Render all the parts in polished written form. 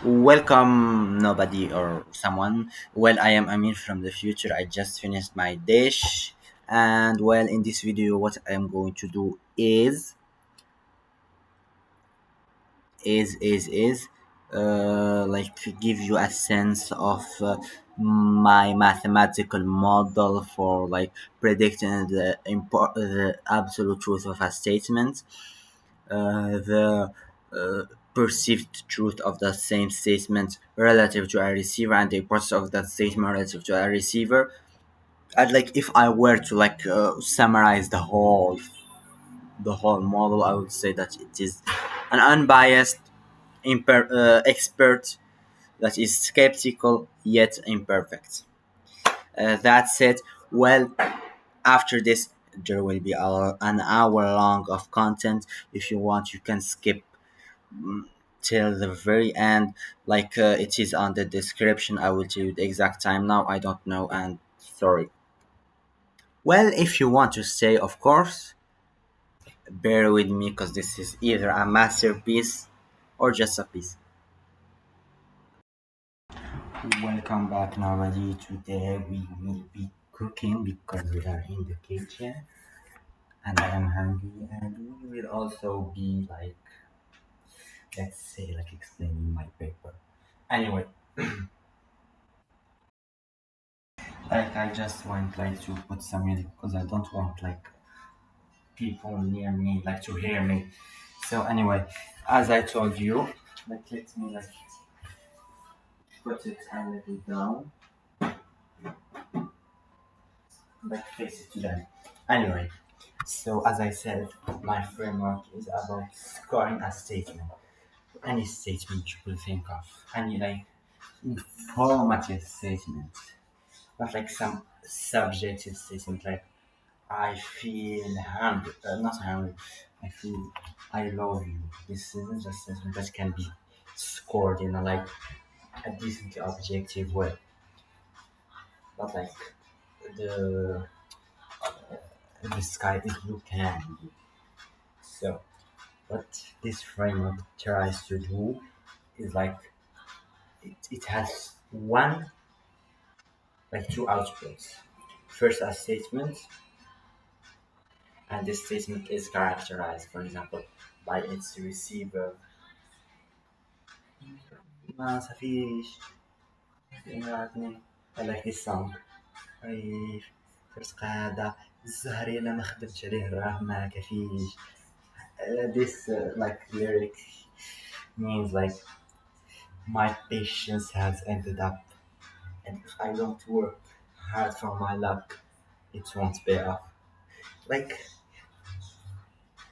Welcome, nobody or someone. Well, I am Amir from the future. I just finished my dish, and well, in this video, what I am going to do is like give you a sense of my mathematical model for like predicting the absolute truth of a statement, the uh, perceived truth of the same statement relative to a receiver, and the importance of that statement relative to a receiver. And like if I were to like summarize the whole model, I would say that it is an unbiased expert that is skeptical yet imperfect. That's it. Well, after this, there will be an hour long of content. If you want, you can skip till the very end. Like it is on the description. I will tell you the exact time now. I don't know, and sorry. Well, if you want to stay, of course, bear with me because this is either a masterpiece or just a piece. Welcome back, nobody. Today we will be cooking because we are in the kitchen and I am hungry, and we will also be like, let's say, like explaining my paper. Anyway, like I just want like to put some music because I don't want like people near me like to hear me. So anyway, as I told you, like let me like put it a little down, like face it to them. Anyway, so as I said, my framework is about scoring a statement. Any statement you could think of. Any like informative statement. Not like some subjective statement like I feel hungry, not hungry. I feel I love you. This isn't just something that can be scored in a like a decently objective way, but like the the sky is blue can be. So what this framework tries to do is like it has one like two outputs. First a statement, and this statement is characterized, for example, by its receiver. ما فيش يعرفني. I like this song. عريف فرس قاعدة الزهر يلا ما خدمتش عليه راه ما كفيش. This like lyric means like my patience has ended up, and if I don't work hard for my luck, it won't pay off. Like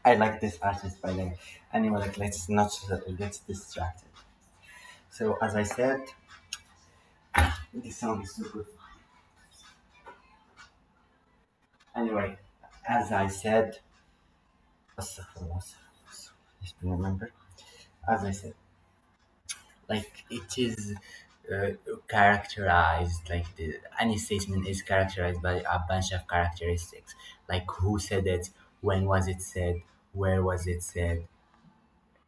I like this artist by the way. Anyway, like let's not get distracted. So as I said, this song is so good. Anyway, as I said, let me remember. As I said, like it is uh, characterized, like any statement is characterized by a bunch of characteristics, like who said it, when was it said, where was it said,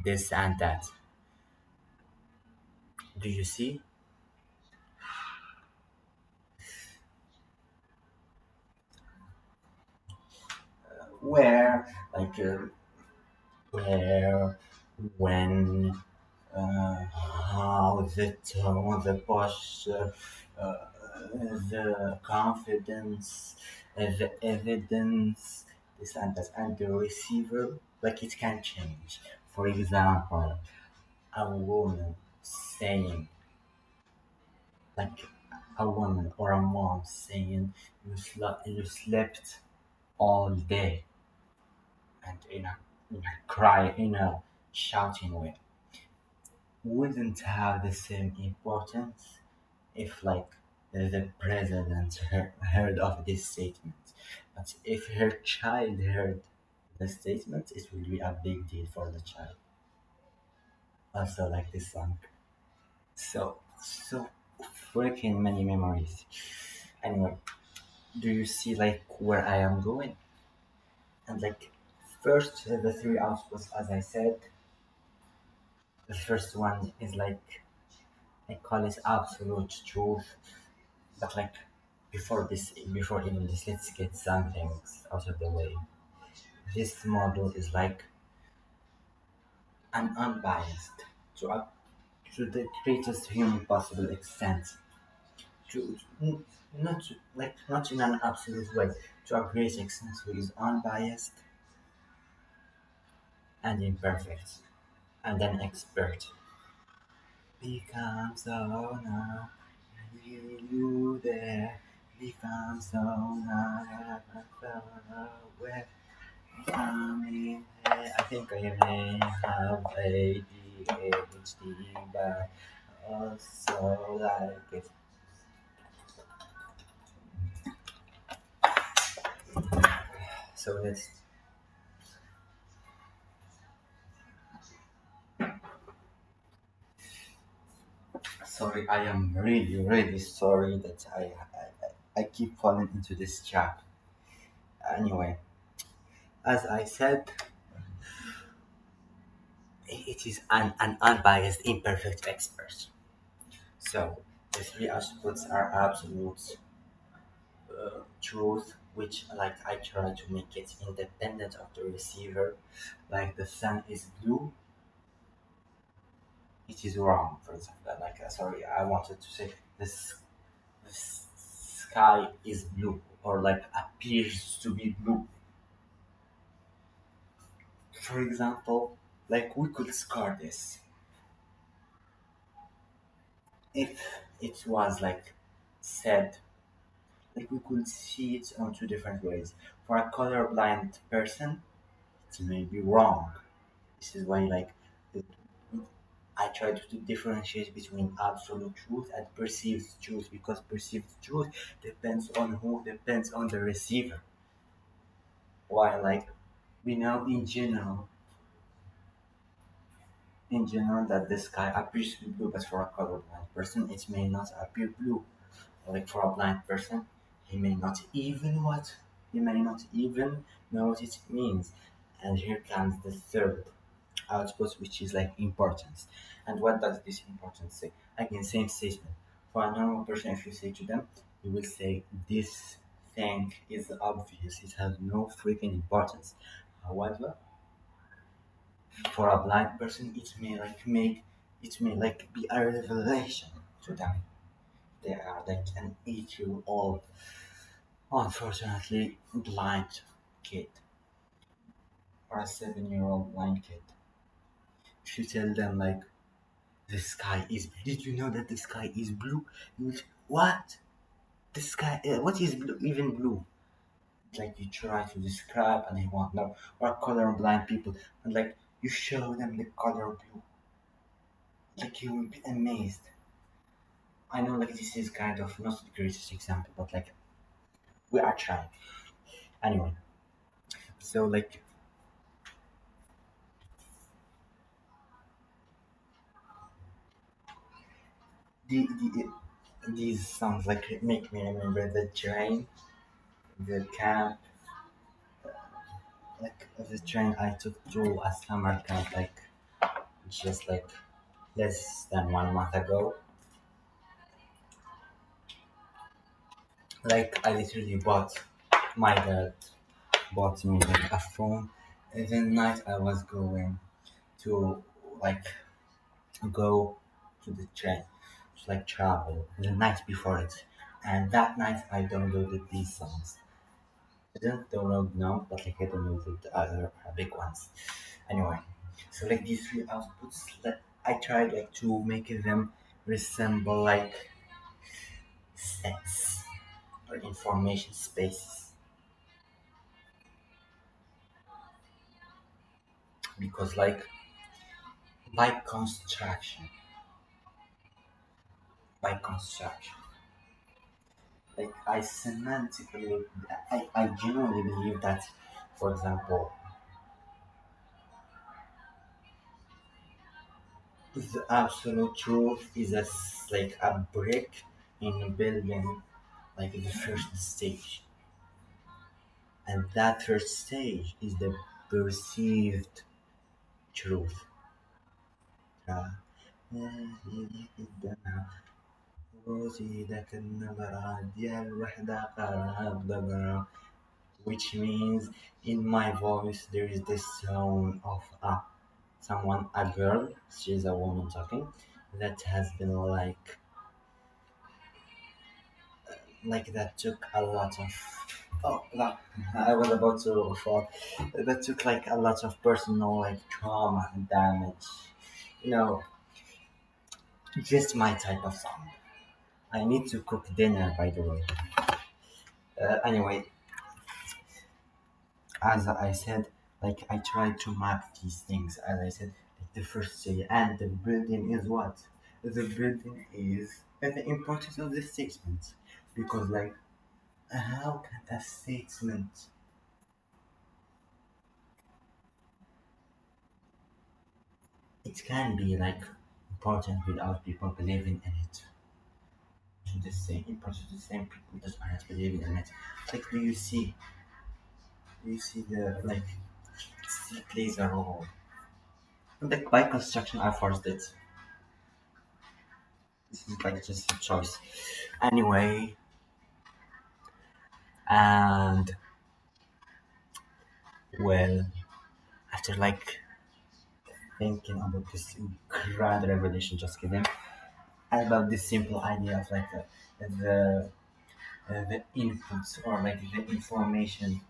this and that. Do you see? Where, like where, when, how, the tone, the posture, uh, the confidence, the evidence, this and that, and the receiver, like it can change. For example, a woman saying, like a woman or a mom saying, you slept all day, and in a shouting way, wouldn't have the same importance if like the president heard of this statement. But if her child heard the statement, it will be a big deal for the child. Also like this song. So freaking many memories. Anyway, do you see like where I am going? And like first the three outputs, as I said, the first one is like I call it absolute truth. But like before even this, let's get some things out of the way. This model is like an unbiased to to the greatest human possible extent. To not like not in an absolute way, to a great extent who is unbiased and imperfect and an expert. Become so now, you there. Become so now, where coming. I think I may have ADHD, but also like it. So let's. Sorry, I am really, really sorry that I keep falling into this trap. Anyway, as I said, it is an unbiased, imperfect expert. So the three attributes are absolute truth, which like I try to make it independent of the receiver. Like the sun is blue, it is wrong. For example, like sorry, I wanted to say this: the sky is blue, or like appears to be blue. For example, like we could score this if it was like said, like we could see it on two different ways. For a colorblind person, it may be wrong. This is why like the, I try to differentiate between absolute truth and perceived truth, because perceived truth depends on who, depends on the receiver. While like we know in general that the sky appears to be blue, but for a colorblind person it may not appear blue. Like for a blind person, he may not even know what it means. And here comes the third output, which is like importance. And what does this importance say? Again, same statement. For a normal person, if you say to them, you will say this thing is obvious, it has no freaking importance. However, for a blind person, it may like be a revelation to them. They are like an 8-year old, unfortunately blind kid, or a 7-year old blind kid. If you tell them like the sky is did you know that the sky is blue? You will say, what? The sky what is blue, even blue? Like you try to describe and they won't know. Or colorblind people, and like you show them the color blue, like you will be amazed. I know like this is kind of not the greatest example, but like we are trying. Anyway, so like the these sounds like make me remember the train, the camp, like the train I took to a summer camp, like just like less than 1 month ago. Like I literally bought my dad bought me like a phone. And the night I was going to like go to the train, to like travel the night before it. And that night I downloaded these songs. I didn't download now, but like I downloaded the other big ones. Anyway, so like these three outputs, like I tried like to make them resemble like sets or information spaces, because like by construction, by construction, like I semantically, I genuinely believe that, for example, the absolute truth is like a brick in building like the first stage, and that first stage is the perceived truth. Uh, which means in my voice there is this tone of someone, a girl, she's a woman talking, that has been like that took a lot of, oh no, I was about to fall, that took like a lot of personal like trauma and damage, you know, just my type of song. I need to cook dinner, by the way. Anyway, as I said, like I tried to map these things. As I said, like the first day, and the building is what? The building is the importance of the statement, because like how can a statement? It can be like important without people believing in it. To the same important, the same people that aren't believing in it. Like, do you see the like? It still plays a role. Like by construction, I forced it. This is like just a choice. Anyway, and well, after like thinking about this grand revelation, just kidding, and about this simple idea of like the inputs or like the information.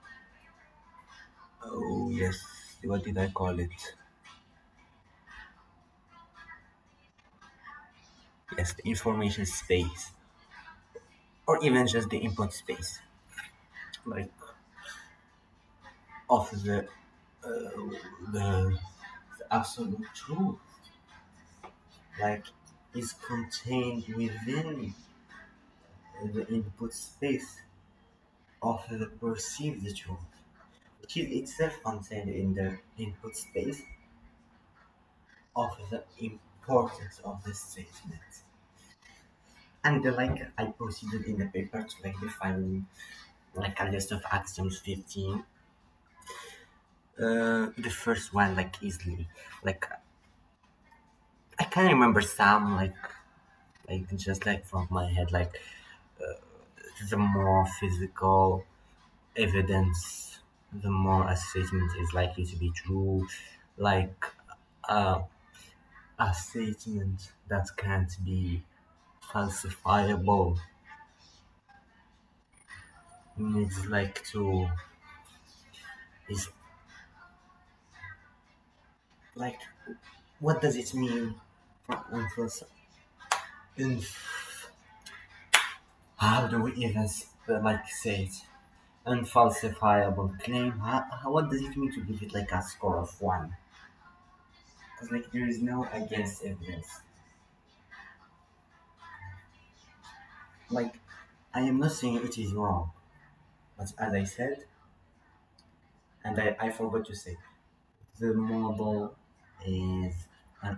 Oh yes, what did I call it? Yes, the information space, or even just the input space, like of the absolute truth, like is contained within the input space of the perceived truth, which is itself contained in the input space of the importance of the statement. And like I proceeded in the paper to like define like a list of axioms 15. The first one like easily, like I can remember some like just like from my head, like the more physical evidence, the more a statement is likely to be true. Like uh, a statement that can't be falsifiable needs like to is like what does it mean for in, how do we even like say it, unfalsifiable claim, what does it mean to give it like a score of 1, because like there is no against evidence. Like I am not saying it is wrong, but as I said, and I forgot to say, the model is an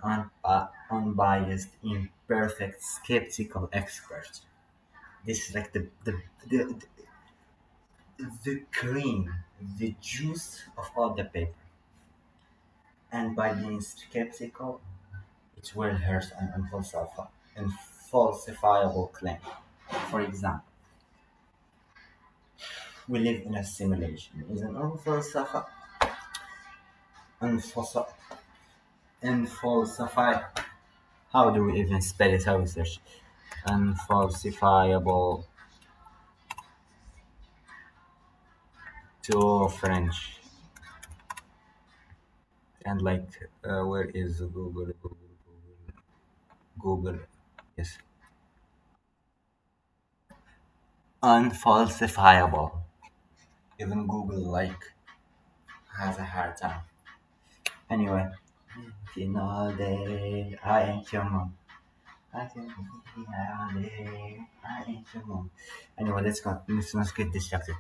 unbiased, imperfect, skeptical expert. This is like the cream, the juice of all the paper. And by being skeptical, it will hurt an unfalsifiable claim. For example, we live in a simulation. Is an unfalsifiable, unfalsifiable. How do we even spell it? How is this? Unfalsifiable to French. And like, where is Google? Yes, unfalsifiable. Even Google like has a hard time. Anyway, you know that I ain't your mom. I can be all day. I ain't your mom. Anyway, let's go. Let's not get distracted.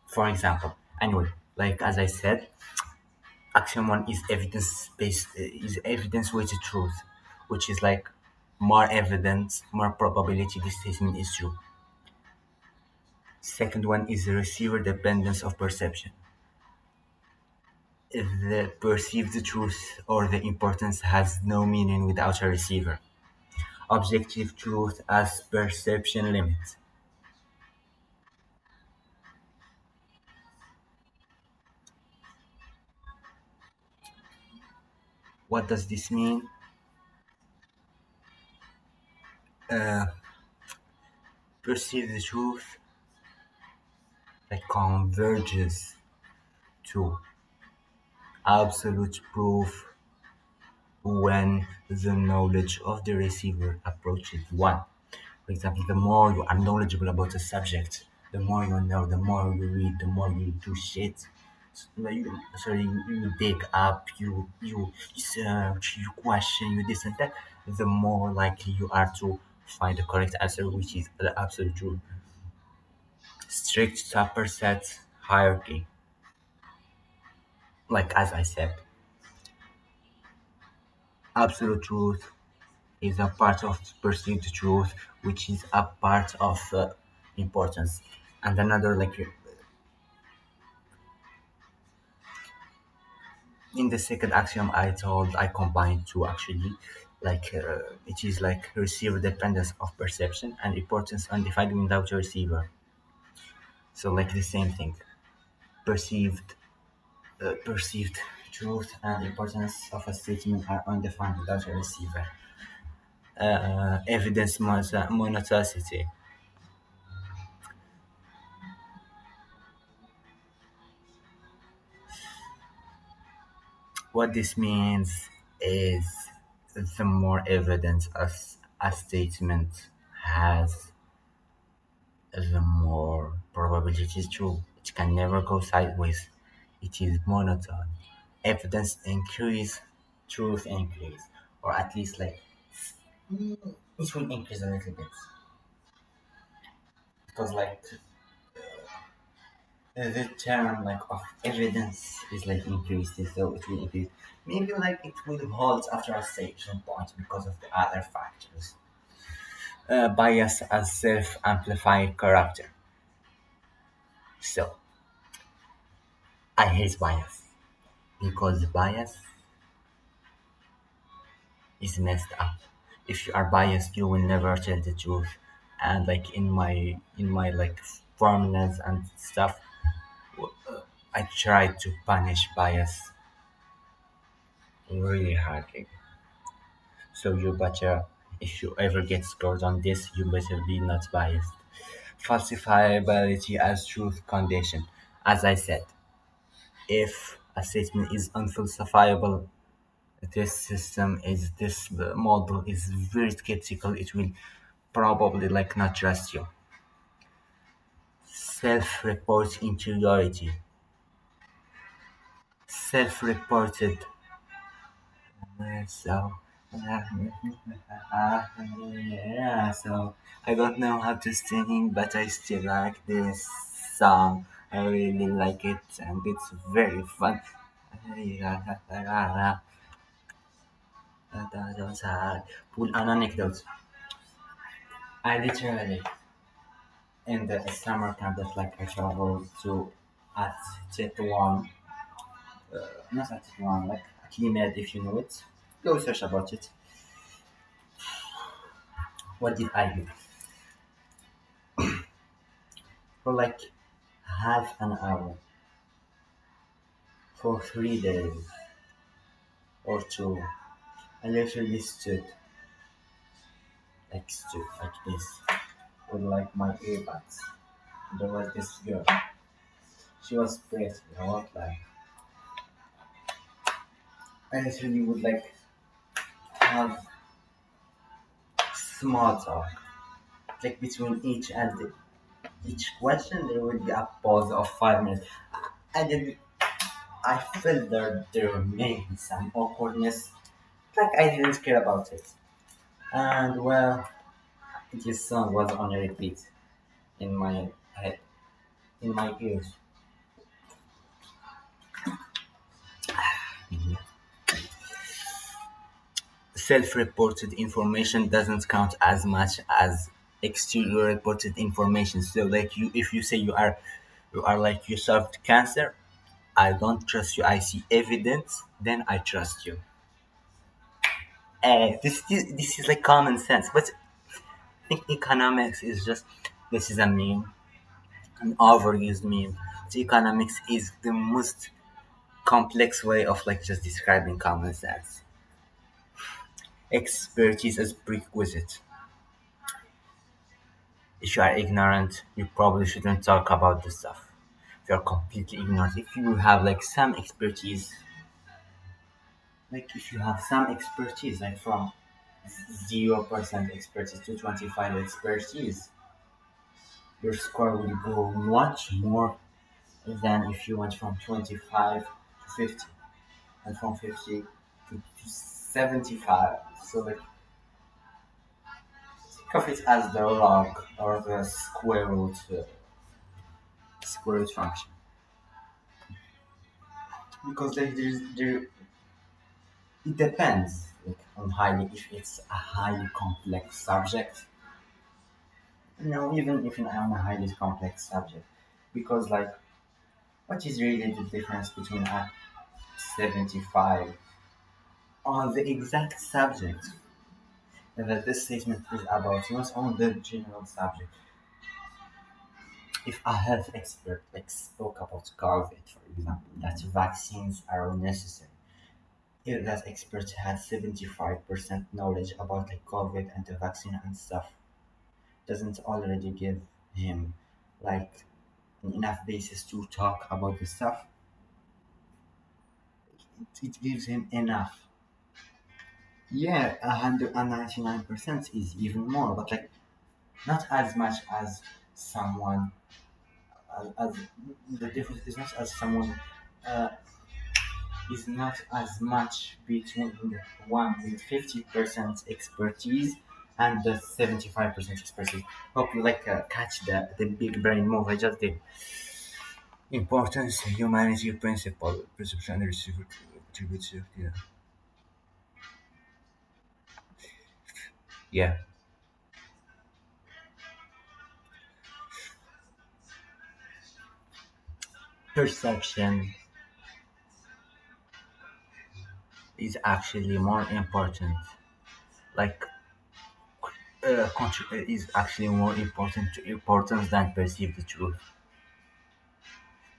For example, anyway, like as I said, axiom one is evidence based, is evidence weighted truth, which is like more evidence, more probability this statement is true. Second one is the receiver dependence of perception. The perceived truth or the importance has no meaning without a receiver. Objective truth as perception limit. What does this mean? Uh, Perceived truth that converges to absolute proof when the knowledge of the receiver approaches one. For example, the more you are knowledgeable about a subject, the more you know, the more you read, the more you do shit. You dig up, you search, you question, you this and that. The more likely you are to find the correct answer, which is the absolute truth. Strict superset hierarchy, like as I said, absolute truth is a part of perceived truth, which is a part of importance. And another, like in the second axiom, I combined two actually. It is like receiver dependence of perception and importance undefined without a receiver. So like the same thing, perceived truth and importance of a statement are undefined without a receiver. Evidence monotonicity. What this means is the more evidence a statement has, the more probability it is true. It can never go sideways. It is monotone. Evidence increase, truth increase, or at least like it will increase a little bit because like the term like of evidence is like increasing, so it will increase. Maybe like it will halt after a certain point because of the other factors. Bias as self-amplifying character. So I hate bias because bias is messed up. If you are biased, you will never tell the truth. And like in my like formulas and stuff, I try to punish bias really hardly. So you better, if you ever get scored on this, you better be not biased. Falsifiability as truth condition. As I said, if a statement is unfalsifiable, this model is very skeptical. It will probably like not trust you. Self-report interiority. Self-reported. So, yeah, so I don't know how to sing, but I still like this song. I really like it, and it's very fun. Full an anecdote. I literally in the summer camp that like I traveled to at Tetuan, not at Tetuan, like Akimed if you know it. Go search about it. What did I do? For like half an hour, for 3 days or two, I literally stood like this with like my earbuds. There was this girl. She was pretty, I won't lie. I literally would like have small talk. Like between each question there would be a pause of 5 minutes. I didn't I felt there may be some awkwardness. Like I didn't care about it. And well, this song was on repeat in my head, in my ears. Self-reported information doesn't count as much as exterior reported information. So like you if you say you are like you solved cancer, I don't trust you, I see evidence, then I trust you. This is like common sense, but I think economics is just, this is a meme, an overused meme. So economics is the most complex way of like just describing common sense. Expertise as prerequisite. If you are ignorant, you probably shouldn't talk about this stuff. If you're completely ignorant, if you have like some expertise, like if you have some expertise, like from 0% expertise to 25 expertise, your score will go much more than if you went from 25 to 50 and from 50 to 75. So like think of it as the log or the square root function, because like it depends like on highly, if it's a highly complex subject. Even on a highly complex subject, because like what is really the difference between a 75 on the exact subject that this statement is about, not on the general subject. If a health expert like spoke about COVID, for example, that vaccines are necessary, if that expert had 75% knowledge about like COVID and the vaccine and stuff, doesn't already give him like enough basis to talk about the stuff? It gives him enough. Yeah, 199% is even more, but like not as much as someone, as the difference is not as someone, uh, is not as much between the one with 50% expertise and the 75% expertise. Hope you like catch the big brain move I just did. Importance, humanity, principle, perception, receiver, attributive, yeah. Yeah, perception is actually more important. Like, is actually more important to importance than perceived truth.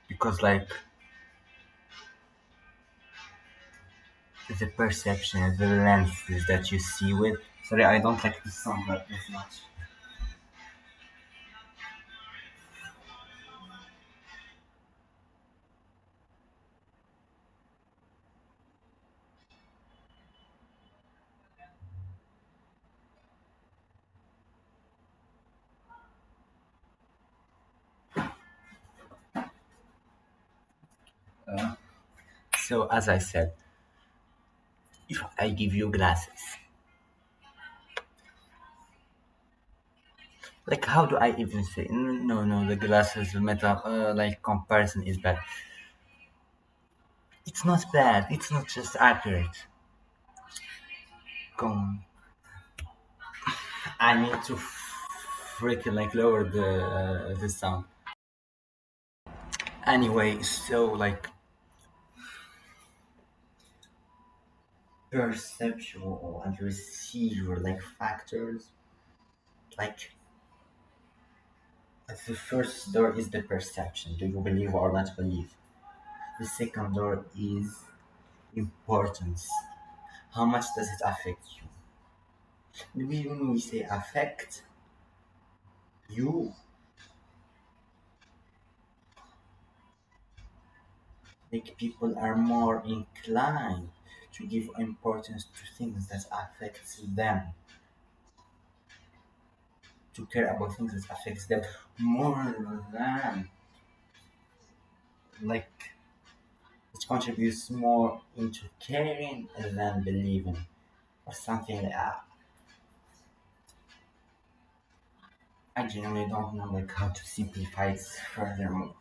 Because, like, the perception, the lenses that you see with. Sorry, I don't like the sound that as much. Uh, so, as I said, if I give you glasses, like, how do I even say? No, no, the glasses, the metal, like, comparison is bad. It's not bad, it's not just accurate. Come, I need to freaking like lower the sound. Anyway, so like perceptual and receiver like factors, like the first door is the perception. Do you believe or not believe? The second door is importance. How much does it affect you? When we say affect you, like people are more inclined to give importance to things that affects them, to care about things that affects them more than like it contributes more into caring than believing or something like that. I genuinely don't know like how to simplify it furthermore.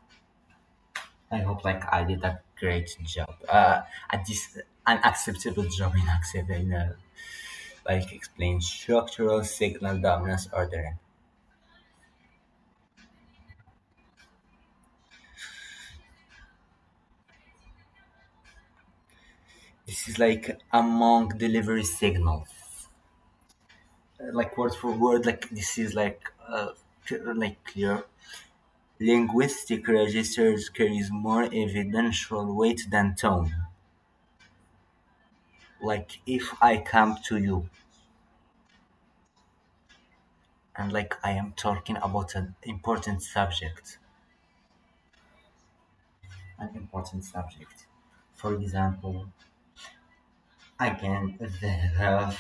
I hope like I did a great job. At this an acceptable job in accepting like explain structural signal dominance ordering. This is like among delivery signals, like word for word. Like this is like clear. Linguistic registers carries more evidential weight than tone. Like if I come to you and like I am talking about an important subject. For example, again, the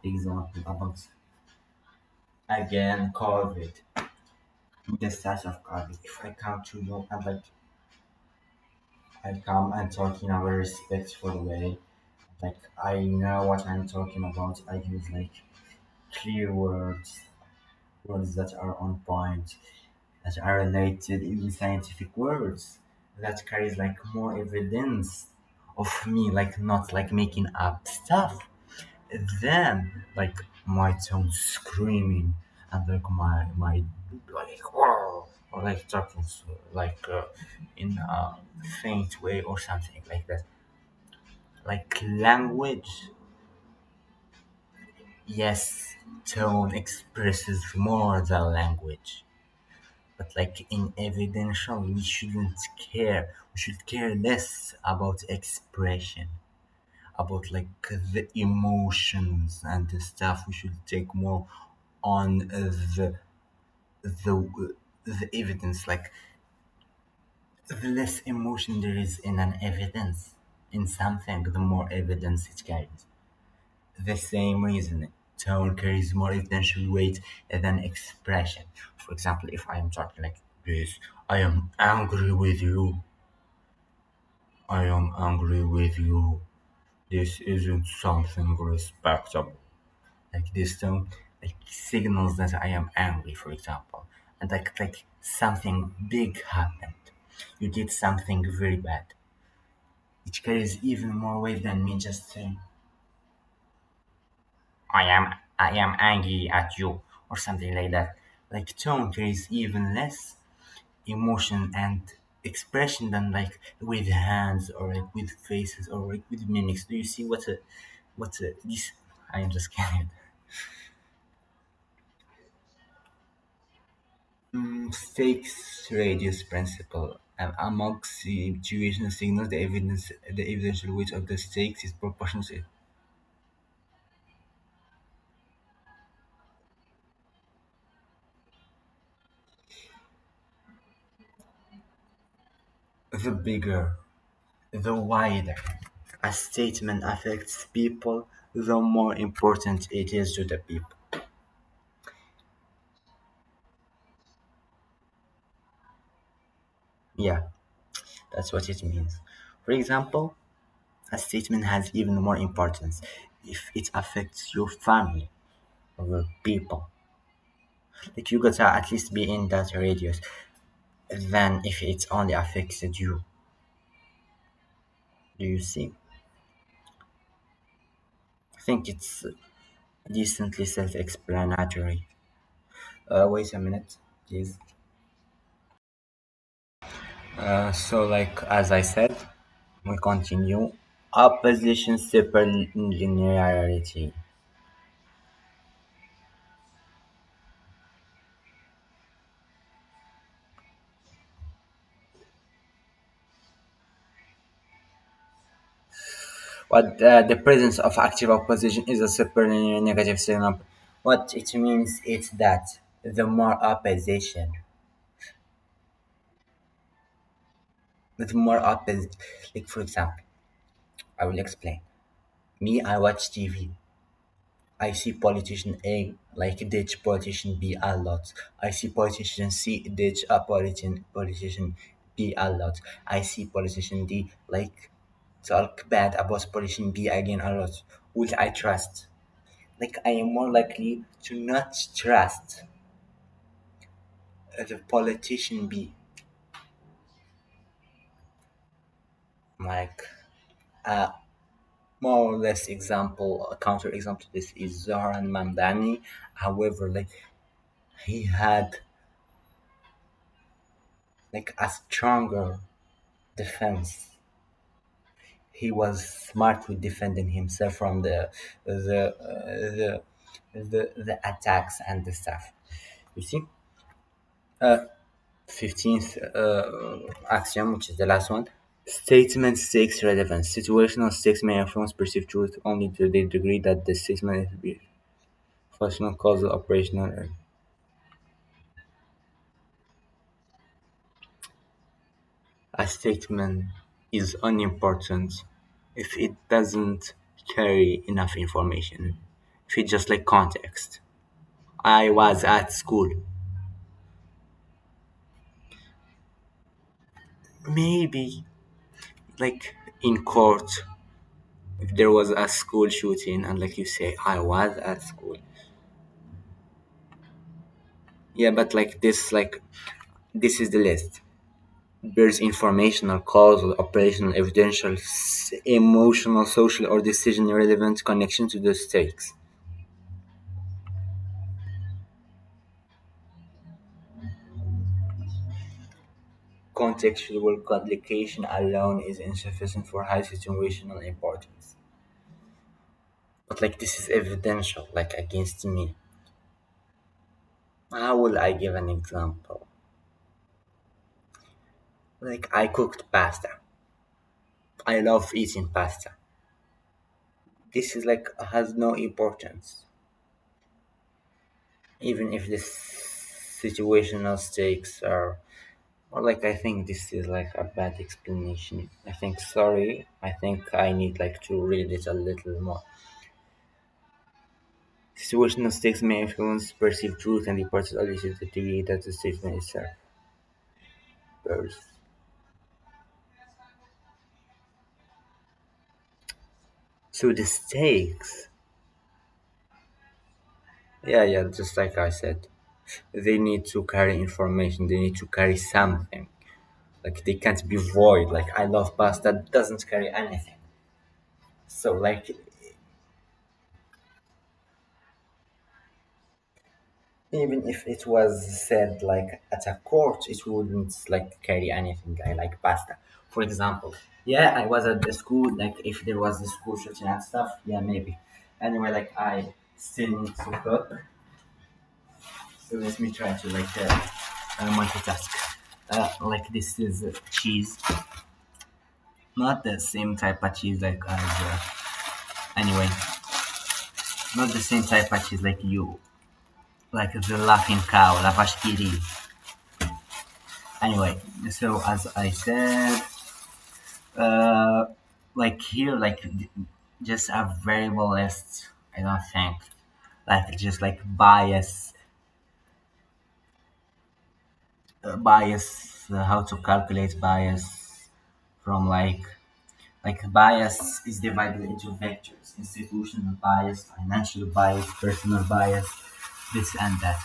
example about again COVID, the status of COVID. If I come to you and like I come and talk in a very respectful way, like I know what I'm talking about. I use like clear words, words that are on point, that are related, even scientific words that carries like more evidence of me, like not like making up stuff. Then like my tone screaming and like my like whoa, or like talking like in a faint way or something like that. Like language, yes, tone expresses more than language. But like in evidential, we should care less about expression, about like the emotions and the stuff. We should take more on the the evidence. Like the less emotion there is in an evidence, in something, the more evidence it carries. The same reason, tone carries more evidential weight than expression. For example, if I am talking like this, I am angry with you. I am angry with you. This isn't something respectable. Like this tone like signals that I am angry, for example. And like something big happened. You did something very bad. It carries even more weight than me just saying I am angry at you or something like that. Like tone carries even less emotion and expression than like with hands or like with faces or like with mimics. Do you see what a this? I am just kidding. Fixed radius principle. Among situational signals, the evidential weight of the stakes is proportional to the bigger, the wider a statement affects people, the more important it is to the people. Yeah, that's what it means. For example, a statement has even more importance if it affects your family or your people. Like you gotta at least be in that radius than if it only affected you. Do you see? I think it's decently self-explanatory. Wait a minute, please. So, like as I said, we continue. Opposition superlinearity. What the presence of active opposition is a superlinear negative signal. What it means is that the more opposition, the more opposition. Like for example, I will explain. Me, I watch TV. I see politician A like ditch politician B a lot. I see politician C ditch a politician B a lot. I see politician D like talk bad about politician B again a lot. Which I trust. Like I am more likely to not trust the politician B. Like a more or less example, a counter example to this is Zohran Mamdani. However, like he had like a stronger defense he was smart with defending himself from the attacks and the stuff. You see, 15th axiom, which is the last one. Statement stakes relevance. Situational stakes may influence perceived truth only to the degree that the statement is functional, causal, operational. A statement is unimportant if it doesn't carry enough information. If it's just like context. I was at school. Maybe like in court, if there was a school shooting and like you say, I was at school. Yeah, but this is the list. There's informational, causal, operational, evidential, emotional, social, or decision relevant connection to the stakes. Contextual complication alone is insufficient for high situational importance. But like this is evidential, like against me. How will I give an example? Like I cooked pasta. I love eating pasta. This is like has no importance. Even if the situational stakes are or like I think this is like a bad explanation. I think sorry. I think I need like to read it a little more. Situational stakes may influence perceived truth and importance only to the degree that the statement itself bears. So the stakes, yeah, just like I said, they need to carry information. They need to carry something. Like they can't be void. Like I love pasta doesn't carry anything. So like even if it was said like at a court, it wouldn't like carry anything. I like pasta, for example. Yeah, I was at the school. Like if there was a school shooting and stuff, yeah, maybe. Anyway, like I still need to cook, so let me try to like multitask. Like this is cheese, not the same type of cheese like as anyway, not the same type of cheese like you, like the laughing cow, la vache qui rit. Anyway, so as I said, uh, like here, like just a variable list. I don't think like just like bias, how to calculate bias from like bias is divided into vectors: institutional bias, financial bias, personal bias, this and that.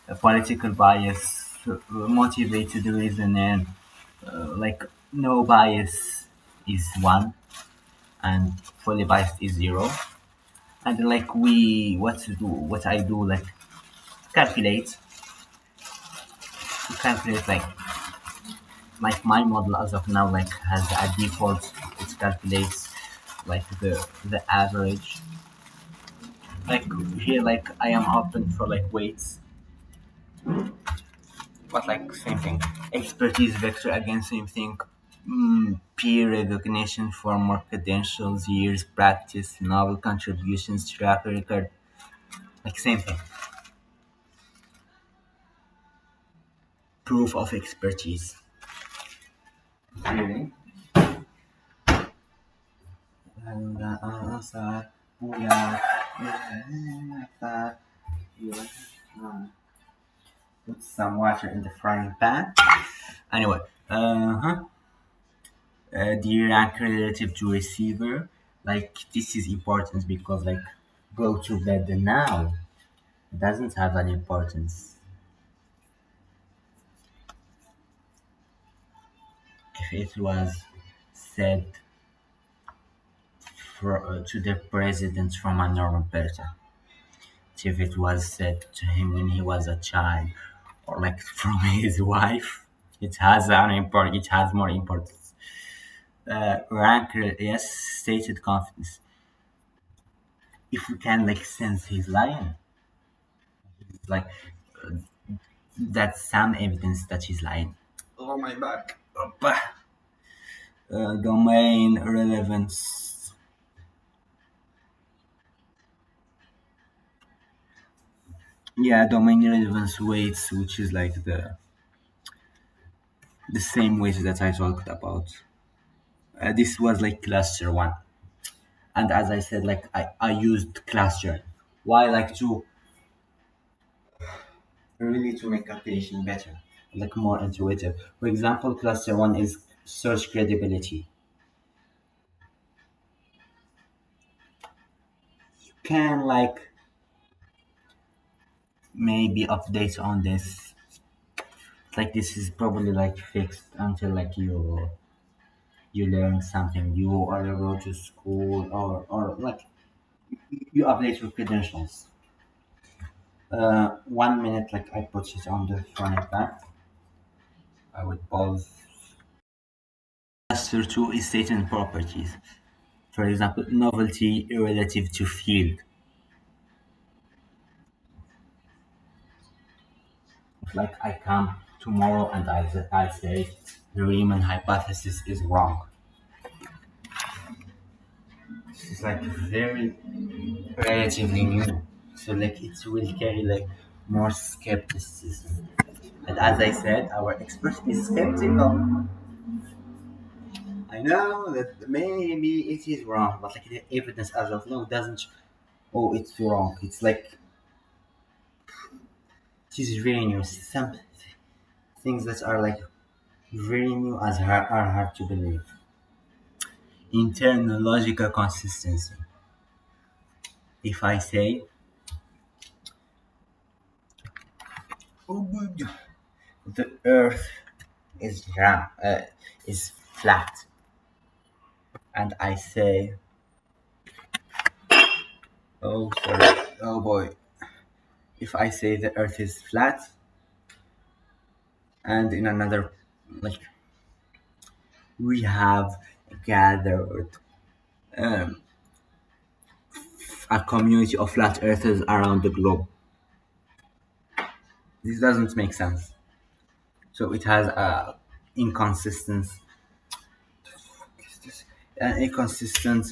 A political bias, motivated reasoning, like no bias is one and fully biased is zero. And like we what to do what I do like calculate calculate like my model as of now like has a default. It calculates like the average. Like here like I am open for like weights, but like same thing. Expertise vector again same thing. Peer recognition for more credentials, years practice, novel contributions, track record, like same thing. Proof of expertise. Really? Put some water in the frying pan. Anyway, the rank relative to receiver, like this is important because like go to bed now doesn't have any importance. If it was said to the president from a normal person, if it was said to him when he was a child, or like from his wife, it has more importance. Rank, yes, stated confidence. If we can like sense he's lying, it's like that's some evidence that he's lying. Oh my back. Oppa. Domain relevance. Yeah, domain relevance weights, which is like the same weight that I talked about. This was like cluster one, and as I said, like I used cluster. Why? Like to really to make application better, like more intuitive. For example, cluster one is search credibility. Can like maybe update on this. Like this is probably like fixed until like you learn something new or you go to school or like you update your credentials. 1 minute, like I put it on the front back. I would pause. Cluster two is statement properties. For example, novelty relative to field. Like I come tomorrow and I say the Riemann hypothesis is wrong. This is like very relatively new. So like it will carry like more skepticism. And as I said, our expert is skeptical. I know that maybe it is wrong, but like the evidence as of now doesn't. Oh, it's wrong. It's like it is very new. Some things that are like very new are hard to believe. Internal logical consistency. If I say, oh, good, the Earth is round, is flat, and I say, oh sorry, oh boy, if I say the Earth is flat, and in another, like we have gathered um, a community of flat earthers around the globe. This doesn't make sense. So it has a inconsistent, an inconsistent,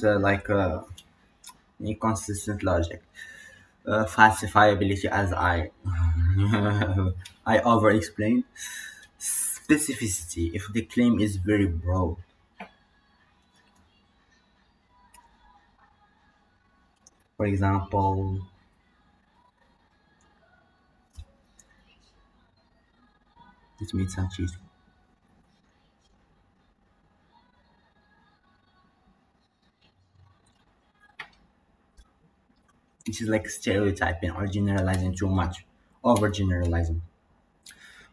inconsistent logic. Falsifiability, as I I over explained. Specificity, if the claim is very broad. For example, let's make some cheese. This is like stereotyping or generalizing too much, over generalizing.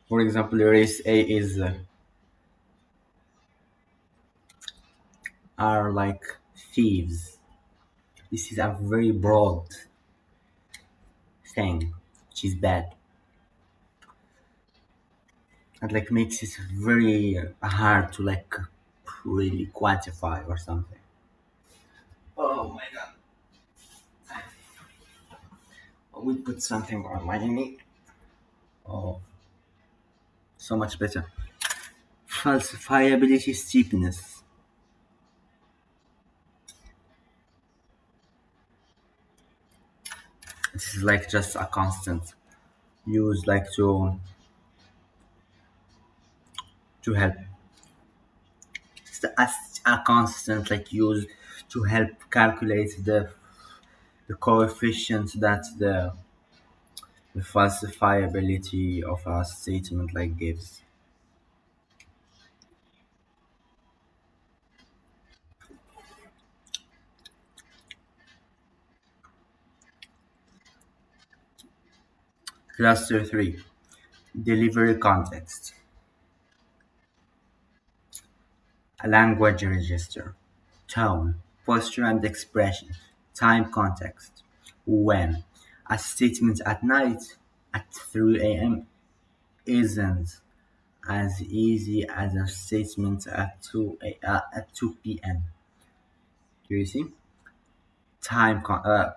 For example, race A is are like thieves. This is a very broad thing, which is bad. And like makes it very hard to like really quantify or something. Oh my god. We put something on my knee. Oh, so much better. Falsifiability steepness. This is like just a constant used like to help. It's a constant like used to help calculate the coefficient that the falsifiability of a statement like gives. Cluster 3. Delivery context. A language register. Tone, posture and expression. Time context. When. A statement at night at 3 a.m. isn't as easy as a statement at 2 p.m. Do you see?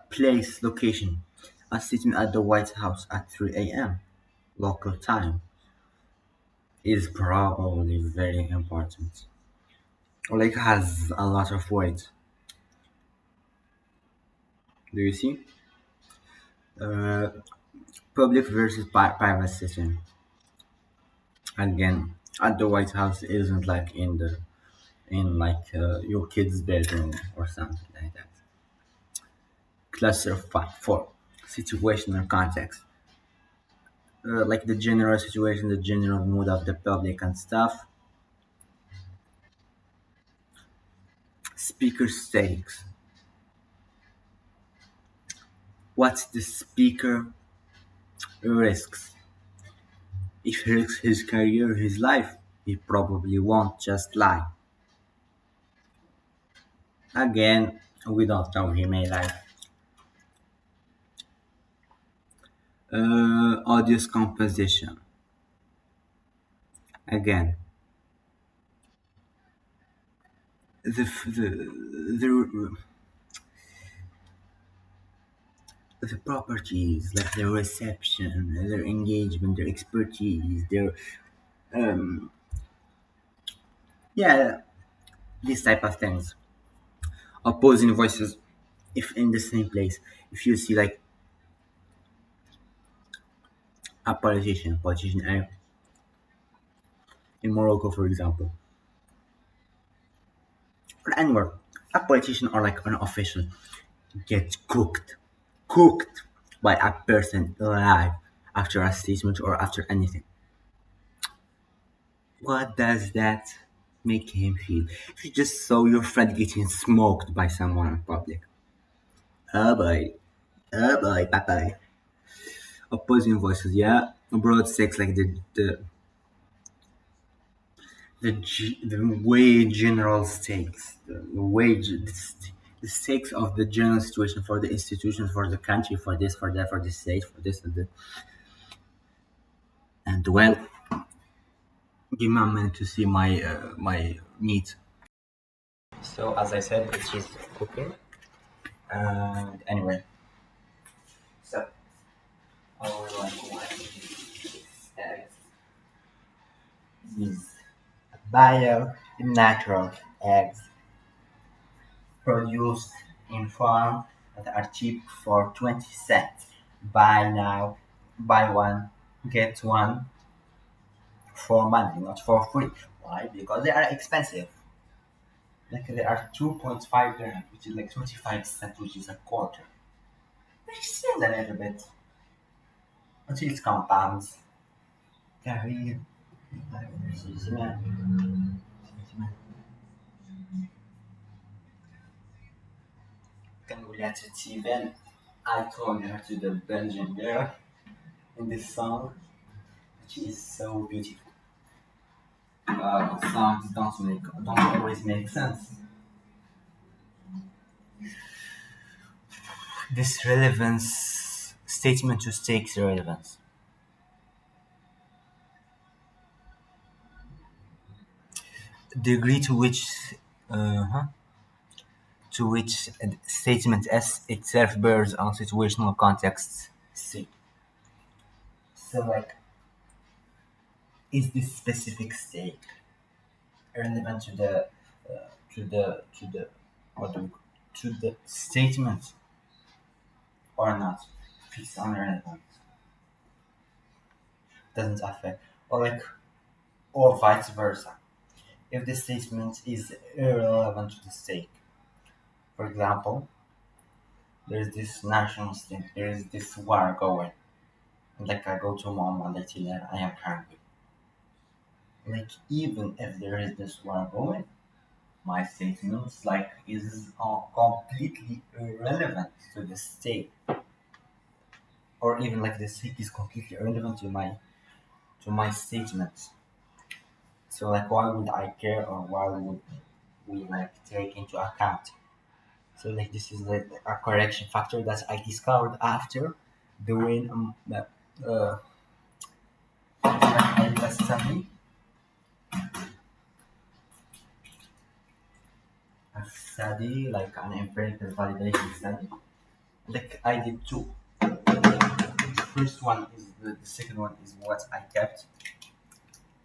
Place, location. A statement at the White House at 3 a.m. local time is probably very important. Like has a lot of weight. Do you see? Uh, Public versus private system. Again, at the White House isn't like in your kid's bedroom or something like that. Cluster of 4. Situational context. Like the general situation, the general mood of the public and stuff. Speaker stakes. What the speaker risks. If he risks his career, his life, he probably won't just lie. Again, we don't know he may lie. Audience composition. Again, the the the properties like their reception, their engagement, their expertise, their um yeah, these type of things. Opposing voices. If in the same place, if you see like a politician in Morocco, for example, or anywhere, a politician or like an official gets cooked by a person alive after a statement or after anything. What does that make him feel? If you just saw your friend getting smoked by someone in public. Bye bye. Opposing voices, yeah. Broad sex like the way general stakes, the stakes of the general situation for the institutions, for the country, for this, for that, for the state, for this and that. And well, give me a minute to see my meat. So as I said, it is cooking. And anyway, so our like one eggs is bio natural eggs produced in farm that are cheap for 20 cents. Buy now, buy one, get one for money, not for free. Why? Because they are expensive. Like they are 2.5 dirham, which is like 25 cents, which is a quarter. Which seems a little bit until it compounds. Carry. Congratulations, I told her to the Belgian girl in this song. She is so beautiful. Songs don't always make sense. This relevance statement to stakes relevance. Degree uh, to which a statement S itself bears on situational contexts C. So like, is this specific stake relevant to the what do we, to the statement or not? If it's unrelevant, doesn't affect, or like, or vice versa. If the statement is irrelevant to the stake, for example, there is this national stake, there is this war going, and like I go to mom and I tell her I am hungry. Like even if there is this war going, my statements like is completely irrelevant to the stake, or even like the stake is completely irrelevant to my statements. So like why would I care or why would we like take into account? So like this is like a correction factor that I discovered after doing uh, like a study A study, like an empirical validation study. Like I did two. The first one is the second one is what I kept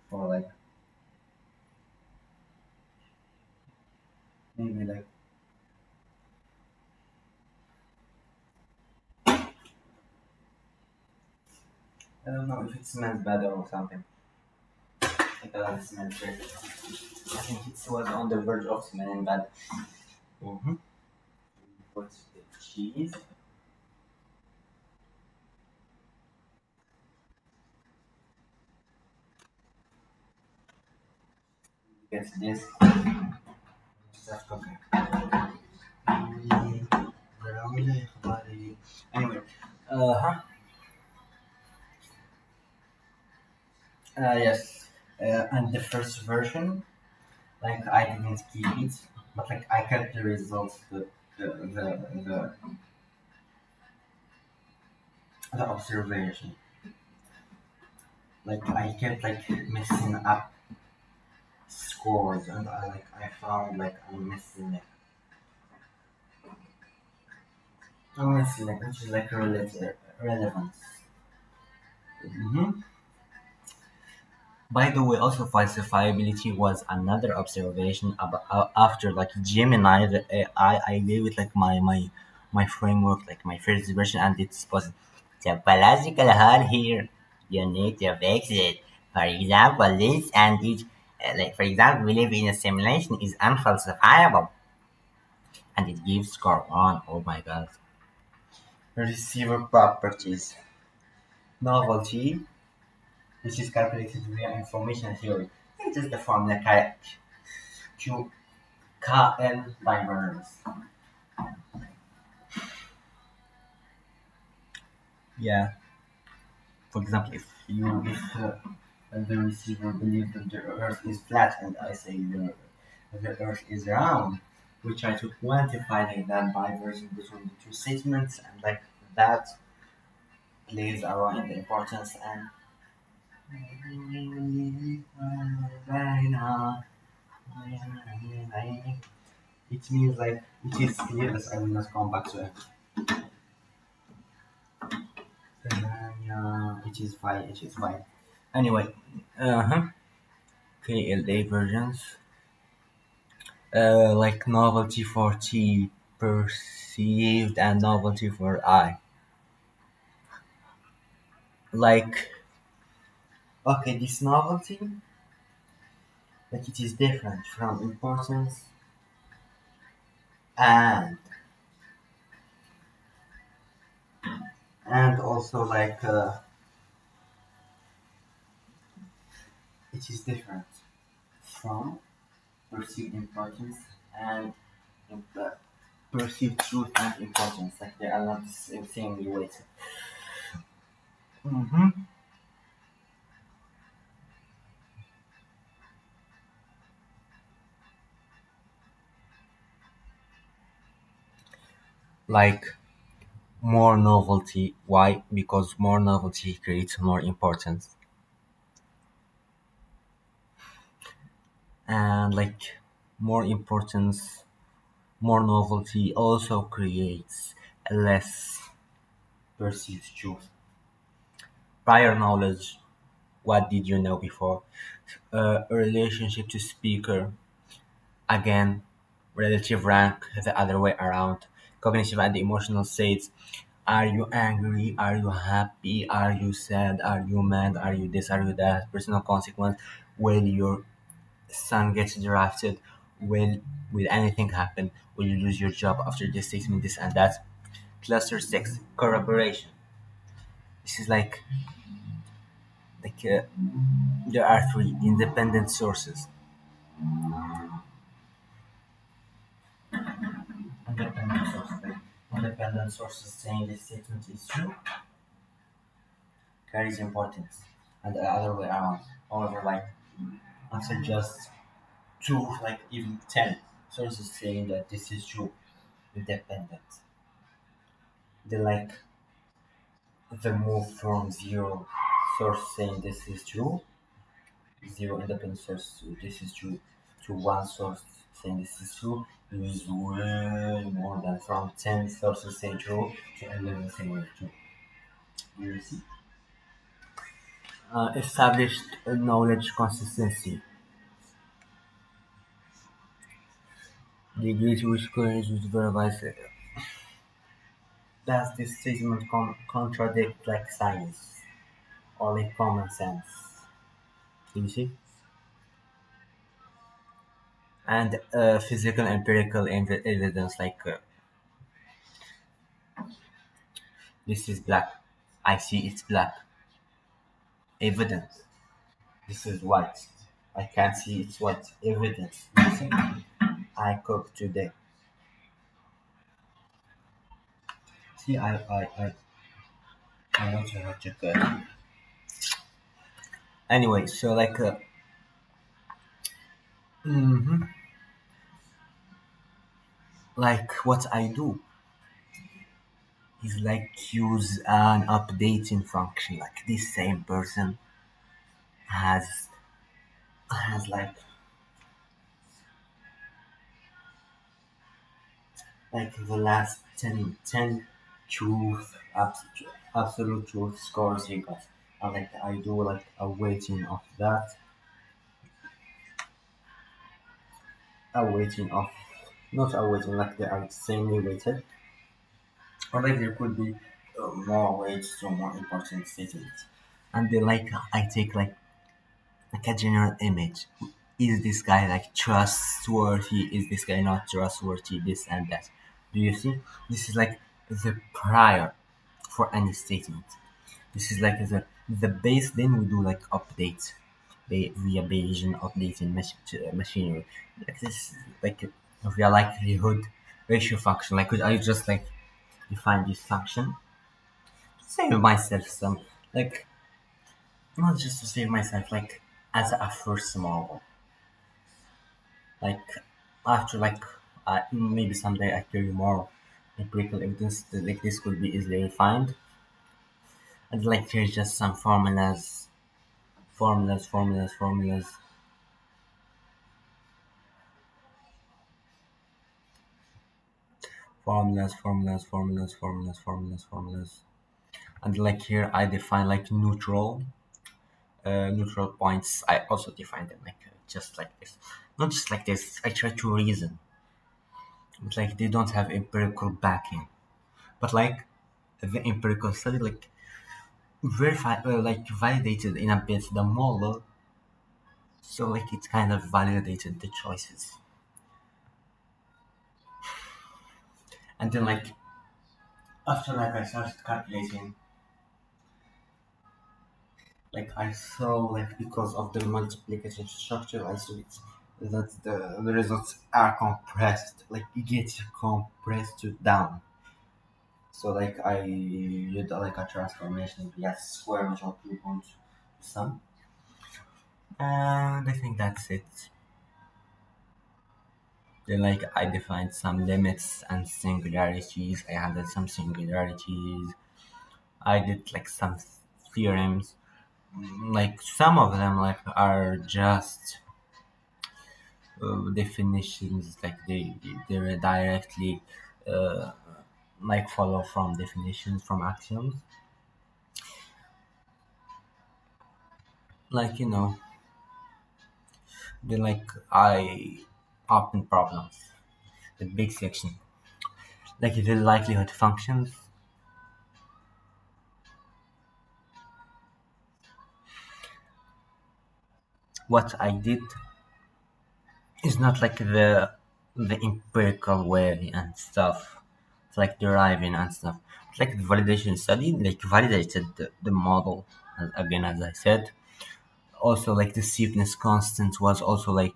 for like maybe like I don't know if it smells better or something. It doesn't smell great. I think it was on the verge of smelling bad. Mm-hmm. Put the cheese. Get this. Just cooking. Anyway, uh-huh. Yes. And the first version, like I didn't keep it, but like I kept the results, the, the observation. Like I kept like messing up scores, and I found like I'm missing like which is like relevance. Hmm. By the way, also falsifiability was another observation about after like Gemini, the AI. I gave it like my framework, like my first version, and it's was topological hard here. You need to fix it. For example, this and each, like for example, we live in a simulation is unfalsifiable, and it gives score one. Oh my god. Receiver properties. Novelty, which is calculated via information theory. It is the formula Q KN binaries. Yeah. For example, if the receiver believes that the Earth is flat and I say the Earth is round, we try to quantify like that by version between the two statements, and like that plays a role in the importance and it means like it is clear that I will not come back to it. Yeah, it is fine. It is fine. Anyway, uh-huh. KLA versions, like novelty for T perceived and novelty for I. Like, okay, this novelty, like it is different from importance and also like it is different from perceived importance and uh, perceived truth and importance. Like they are not the same thing weighted. Mm-hmm. Like more novelty. Why? Because more novelty creates more importance. And like more importance, more novelty also creates less perceived truth. Prior knowledge, what did you know before? A relationship to speaker, again, relative rank, the other way around. Cognitive and emotional states. Are you angry? Are you happy? Are you sad? Are you mad? Are you this? Are you that? Personal consequence. Will your son get drafted? Will anything happen? Will you lose your job after this statement? This and that. Cluster six, corroboration. This is like there are three independent sources. Independent sources. Like, independent sources saying this statement is true carries importance, and the other way around. However, like answer just two, like even 10 sources saying that this is true, independent. They like the move from zero source saying this is true zero independent source. So this is true to one source saying this is true. There is way more than from 10 sources saying true to 11 saying true. You see? Established knowledge consistency. The degree to which coherence is verified. Does this statement contradict like science or like common sense? You see? And physical empirical evidence like this is black. I see it's black. Evidence. This is white. I can't see it's white. Evidence. You see? I cooked today. See, I want to have to cook. Anyway, so like, mhm, like what I do is like use an updating function. Like this same person has like the last 10 truth, absolute truth scores he got. And like I do like a weighting of that, a weighting of, not a weighting like they are insanely weighted, or like there could be more weights to more important statements. And then like I take like a general image. Is this guy like trustworthy? Is this guy not trustworthy? This and that. Do you see? This is like the prior for any statement. This is like the base. Then we do like updates via Bayesian updating machinery. Like this, like via likelihood ratio function. Like I just like define this function to save myself some, like, not just to save myself, like as a first model. Like after like maybe someday I tell you more empirical evidence that like this could be easily refined. And like here's just some formulas, formulas. And like here I define like neutral points. I also define them like just like this. Not just like this. I try to reason. But like they don't have empirical backing. But like the empirical study like verify like validated in a bit the model, so like it kind of validated the choices. And then like after like I started calculating, like I saw like because of the multiplication structure I saw it that the results are compressed, like it gets compressed to down. So like I did like a transformation via square root of 2 point some, and I think that's it. Then like I defined some limits and singularities. I added some singularities. I did like some theorems. Like some of them like are just definitions. Like they're directly uh, like follow from definitions from axioms. Like they like I open problems. The big section. Like the likelihood functions. What I did is not like the empirical way and stuff. It's like deriving and stuff. It's like the validation study, like validated the model again, as I said. Also, like the steepness constant was also like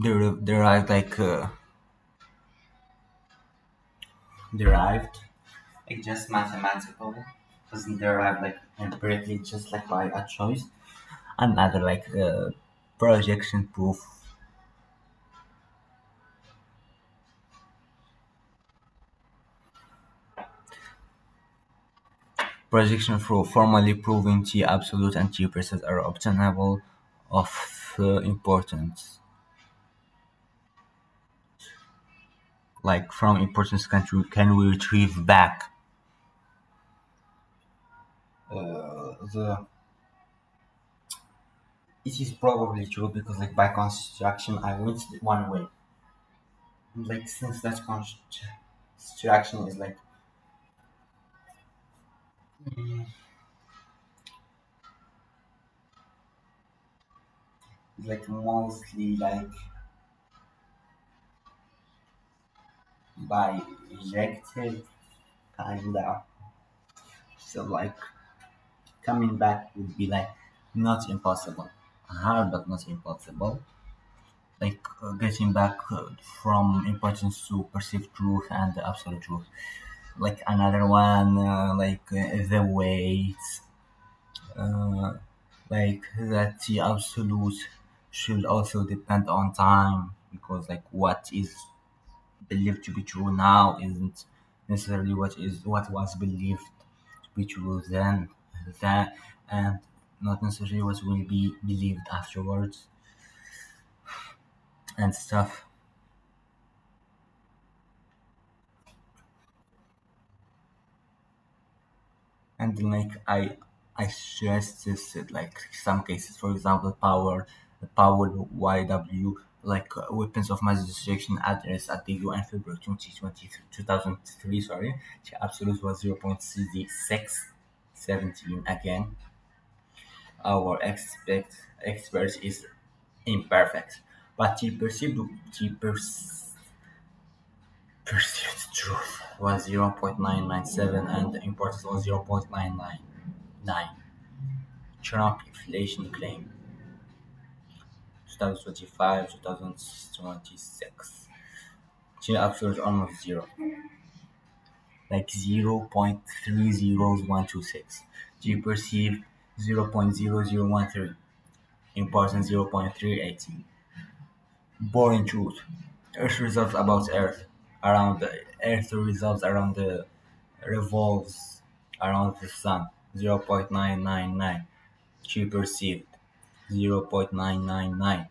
derived, like derived, like just mathematical. Wasn't derived like empirically, just like by a choice. Another like projection proof. projection for formally proving T absolute and T percent are obtainable of importance. Like from importance can we retrieve back the it is probably true because like by construction I went one way. Like since that construction is like mostly like by ejected kinda. So like coming back would be like not impossible. Hard but not impossible. Like getting back from importance to perceived truth and absolute truth. Like another one, the weight, uh, like that the absolute should also depend on time because like what is believed to be true now isn't necessarily what was believed to be true then that and not necessarily what will be believed afterwards and stuff. And then, like I stress this like some cases, for example, power YW, like weapons of mass destruction address at the UN February 2020, 2003, sorry, the absolute was 0.617 again. Our expert is imperfect, but perceived truth was 0.997 and the importance was 0.999. Trump inflation claim 2025 2026. G absolute almost zero, like 0.30126. G perceived 0.0013. Important 0.38. Boring truth. Earth revolves about Earth. Around the Earth revolves around the revolves around the sun. 0.999. She perceived 0.999.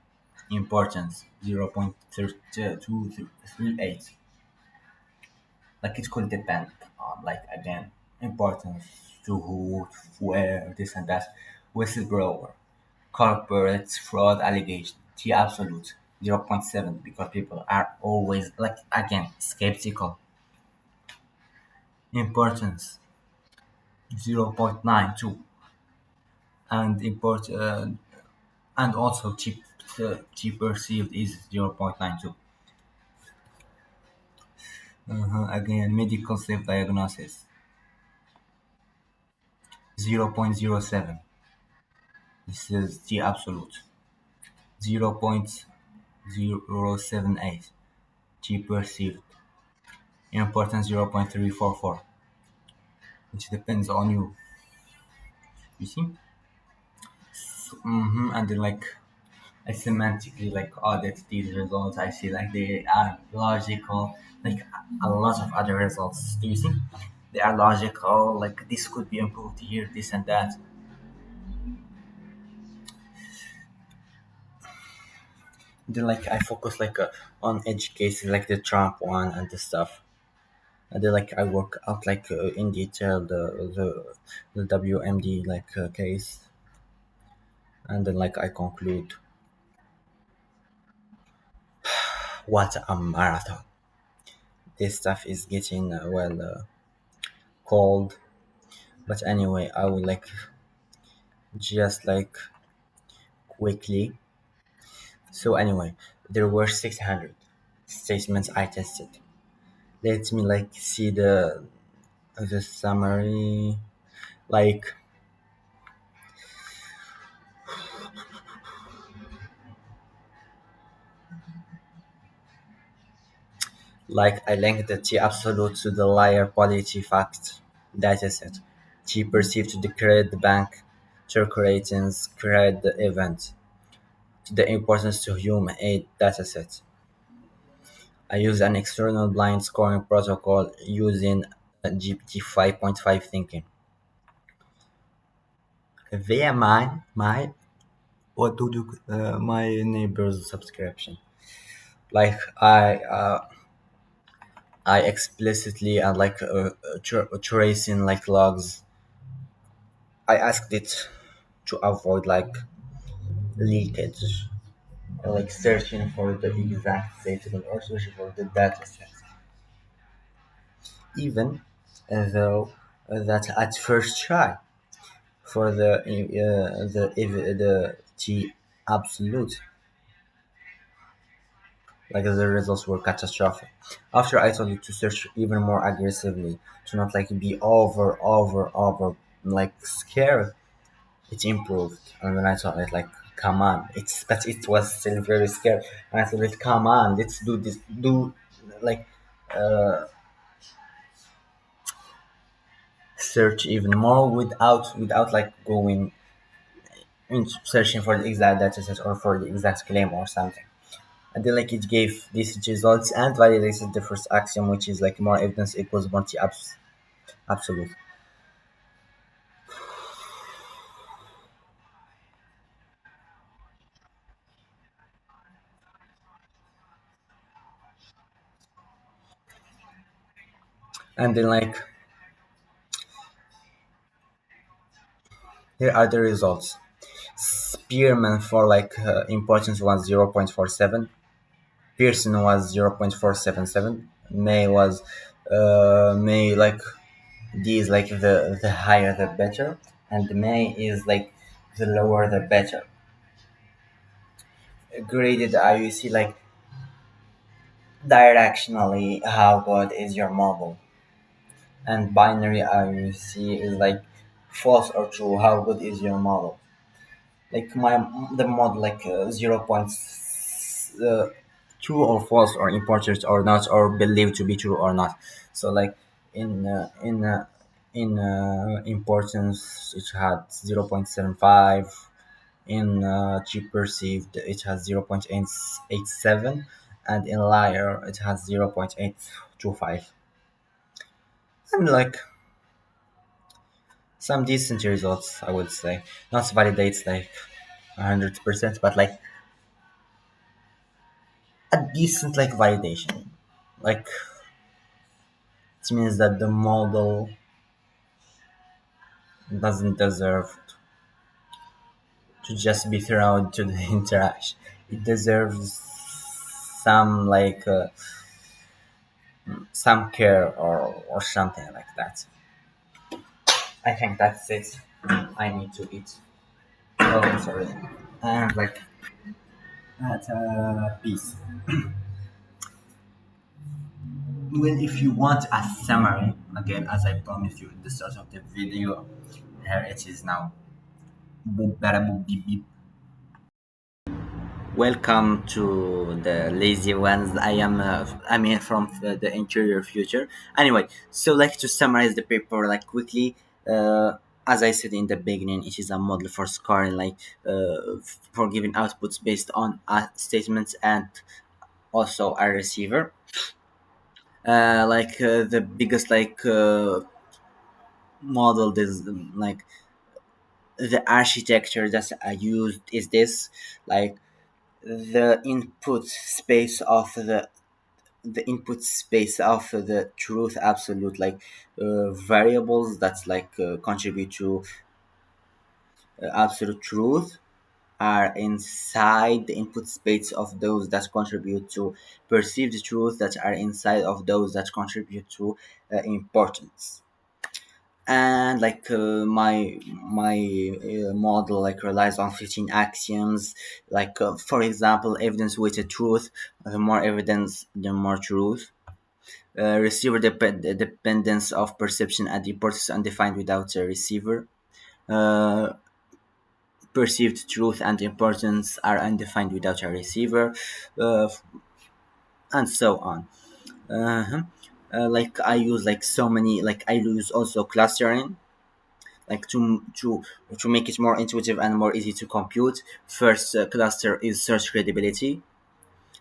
Importance 0.238. Like it could depend on like again importance to who, where, this and that. Whistleblower, corporate fraud allegation, T absolute 0.7 because people are always like again skeptical. Importance 0.92 and and also T perceived is 0.92. Again, medical self diagnosis 0.07. This is T absolute 0.078. T perceived importance 0.344. Which depends on you. You see? And then like I semantically like audit these results. I see like they are logical, like a lot of other results. Do you see? They are logical. Like this could be improved here, this and that. Then like I focus like on edge cases like the Trump one and the stuff. And then like I work out like in detail the WMD like case, and then like I conclude what a marathon. This stuff is getting cold. But anyway, I would like just like quickly. So anyway, there were 600 statements I tested. Let me like see the summary. Like I linked the T absolute to the liar quality fact dataset. T perceived to the credit bank, Turk ratings, credit event, to the importance to human aid dataset. I use an external blind scoring protocol using GPT 5.5 thinking. via my what do you my neighbor's subscription. Like I explicitly and like tracing like logs. I asked it to avoid like leakage, like searching for the exact statement or searching for the data set. Even though that at first try for the T absolute, like the results were catastrophic. After I told you to search even more aggressively, to not like be over like scared, it improved. And then I thought it like, come on, it's but it was still very scared. And I thought it, come on, let's do this, do like uh, search even more without like going in searching for the exact dataset or for the exact claim or something. And then like it gave these results and validated the first axiom, which is like more evidence equals absolute. And then like here are the results. Spearman for like importance was 0.47. Pearson was 0.477. May like D is like the higher the better, and May is like the lower the better. Graded IUC like directionally how good is your model, and binary IUC is like false or true how good is your model. Like my the model like 0 points true or false or important or not or believed to be true or not. So like in uh, in uh, in importance it had 0.75. In cheap perceived it has 0.887, and in liar it has 0.825. And like some decent results, I would say. Not validates like 100%, but like a decent like validation. Like it means that the model doesn't deserve to just be thrown to the interaction. It deserves some like some care or something like that. I think that's it. I need to eat. Oh, I'm sorry. And like at peace. Well, if you want a summary, again, as I promised you at the start of the video, here it is now. Boop, bada, boop, beep, beep. Welcome to the lazy ones. I mean, from the interior future. Anyway, so like to summarize the paper like quickly. As I said in the beginning, it is a model for scoring, like for giving outputs based on statements and also a receiver. The biggest model this like the architecture that I used is this, like the input space of the truth absolute, like variables that's like contribute to absolute truth are inside the input space of those that contribute to perceived truth that are inside of those that contribute to importance. And like my model like relies on 15 axioms, like for example, evidence weighted truth. The more evidence the more truth. Receiver dependence of perception and importance undefined without a receiver. uh, Perceived truth and importance are undefined without a receiver, uh, and so on. uh-huh. Like I use like so many, like I use also clustering, like to make it more intuitive and more easy to compute. First cluster is search credibility.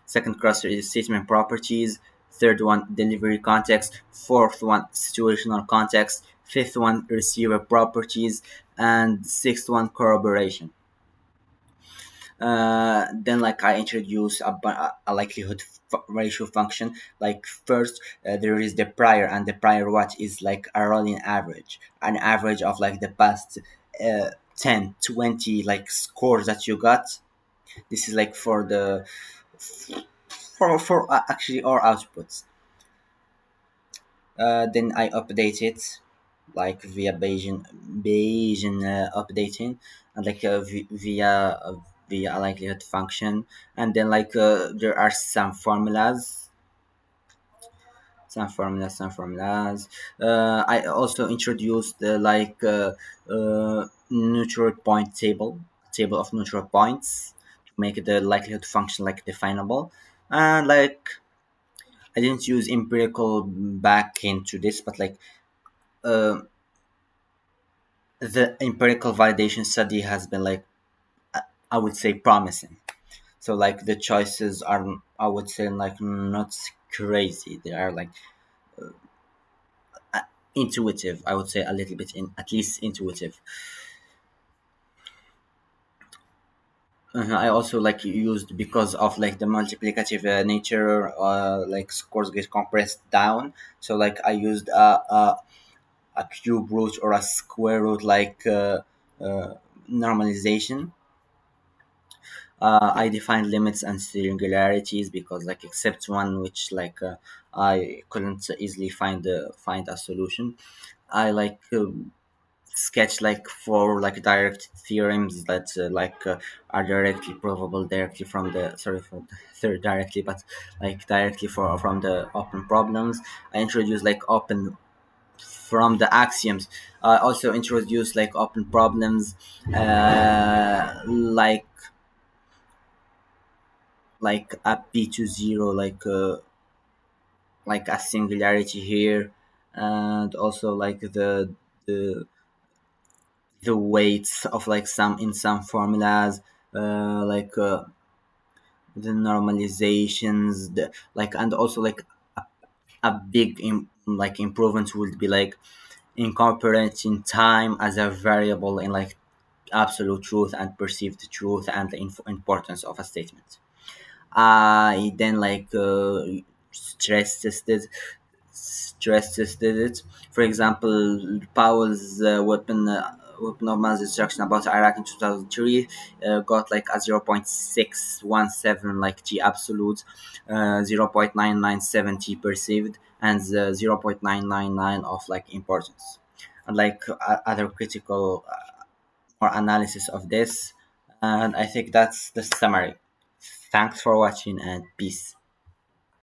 Second cluster is statement properties. Third one, delivery context. Fourth one, situational context. Fifth one, receiver properties. and sixth one corroboration. Then like I introduce a likelihood ratio function. Like first, there is the prior, and the prior what is like a rolling average, an average of like the past 10 20 like scores that you got. This is like for the for actually our outputs. Then I update it like via Bayesian updating, and like via a likelihood function. And then like there are some formulas. I also introduced neutral point table of neutral points to make the likelihood function like definable. And like I didn't use empirical back into this, but like uh, the empirical validation study has been like I would say promising. So like the choices are I would say like not crazy. They are like intuitive. I would say a little bit in at least intuitive. I also like used because of like the multiplicative nature. Like scores get compressed down. So like I used a cube root or a square root like normalization. I define limits and singularities because like except one which like I couldn't easily find a solution. I like sketch like four like direct theorems that are directly provable directly from the sorry for the third directly but like directly from the open problems. I introduce like open from the axioms. I also introduce like open problems like a p to zero like a singularity here, and also like the the weights of like some in some formulas, like the normalizations, like and also like a big like improvement would be like incorporating time as a variable in like absolute truth and perceived truth and the importance of a statement. I then like stress tested stress tested it. For example, Powell's weapon of mass destruction about Iraq in 2003 got like a 0.617 like G absolute, 0.997 T perceived, and 0.999 of like importance. And like other critical or analysis of this. And I think that's the summary. Thanks for watching and peace.